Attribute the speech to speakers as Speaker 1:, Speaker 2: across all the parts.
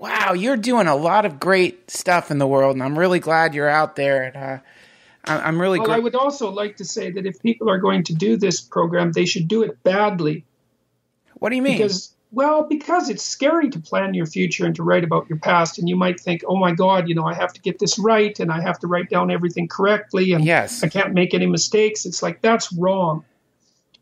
Speaker 1: Wow, you're doing a lot of great stuff in the world, and I'm really glad you're out there. And I'm really.
Speaker 2: Well, I would also like to say that if people are going to do this program, they should do it badly.
Speaker 1: What do you mean?
Speaker 2: Because it's scary to plan your future and to write about your past, and you might think, "Oh my God, I have to get this right, and I have to write down everything correctly, and
Speaker 1: yes.
Speaker 2: I can't make any mistakes." It's like, that's wrong.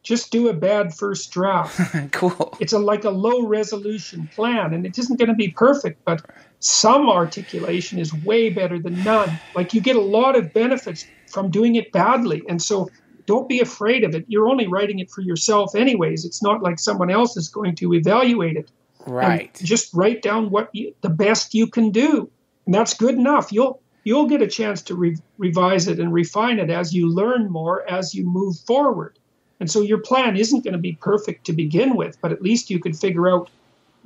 Speaker 2: Just do a bad first draft.
Speaker 1: Cool.
Speaker 2: It's like a low resolution plan, and it isn't going to be perfect, but some articulation is way better than none. Like, you get a lot of benefits from doing it badly, and so don't be afraid of it. You're only writing it for yourself anyways. It's not like someone else is going to evaluate it.
Speaker 1: Right.
Speaker 2: And just write down the best you can do, and that's good enough. You'll get a chance to revise it and refine it as you learn more, as you move forward. And so your plan isn't going to be perfect to begin with, but at least you could figure out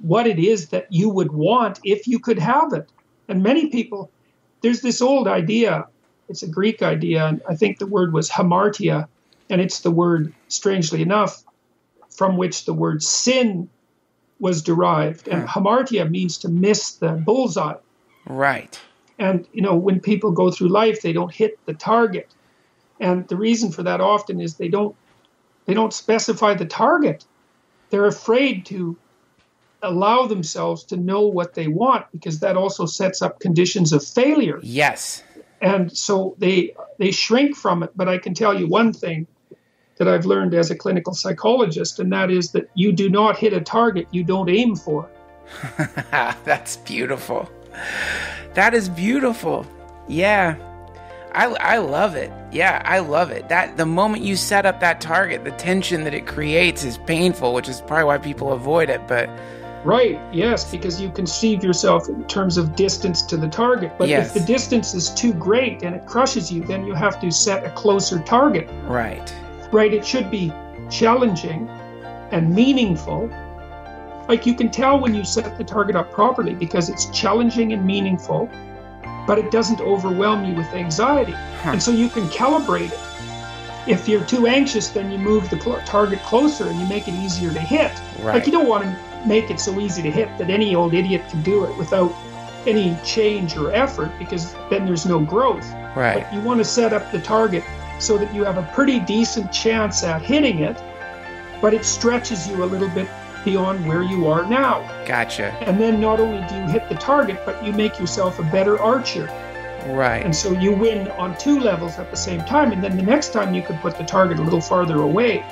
Speaker 2: what it is that you would want if you could have it. And many people, there's this old idea, it's a Greek idea, and I think the word was hamartia, and it's the word, strangely enough, from which the word sin was derived. And hamartia means to miss the bullseye.
Speaker 1: Right.
Speaker 2: And, when people go through life, they don't hit the target. And the reason for that often is they don't specify the target. They're afraid to allow themselves to know what they want, because that also sets up conditions of failure.
Speaker 1: Yes.
Speaker 2: And so they shrink from it. But I can tell you one thing that I've learned as a clinical psychologist, and that is that you do not hit a target you don't aim for.
Speaker 1: That's beautiful. That is beautiful. Yeah. I love it. Yeah, I love it. That the moment you set up that target, the tension that it creates is painful, which is probably why people avoid it. But
Speaker 2: right, yes, because you conceive yourself in terms of distance to the target. But
Speaker 1: yes.
Speaker 2: If the distance is too great and it crushes you, then you have to set a closer target.
Speaker 1: Right.
Speaker 2: Right, it should be challenging and meaningful. Like, you can tell when you set the target up properly because it's challenging and meaningful, but it doesn't overwhelm you with anxiety. And so you can calibrate it. If you're too anxious, then you move the target closer and you make it easier to hit.
Speaker 1: Right.
Speaker 2: Like, you don't want to make it so easy to hit that any old idiot can do it without any change or effort, because then there's no growth.
Speaker 1: Right.
Speaker 2: But you want to set up the target so that you have a pretty decent chance at hitting it, but it stretches you a little bit beyond where you are now.
Speaker 1: Gotcha.
Speaker 2: And then not only do you hit the target, but you make yourself a better archer.
Speaker 1: Right.
Speaker 2: And so you win on two levels at the same time, and then the next time you could put the target a little farther away.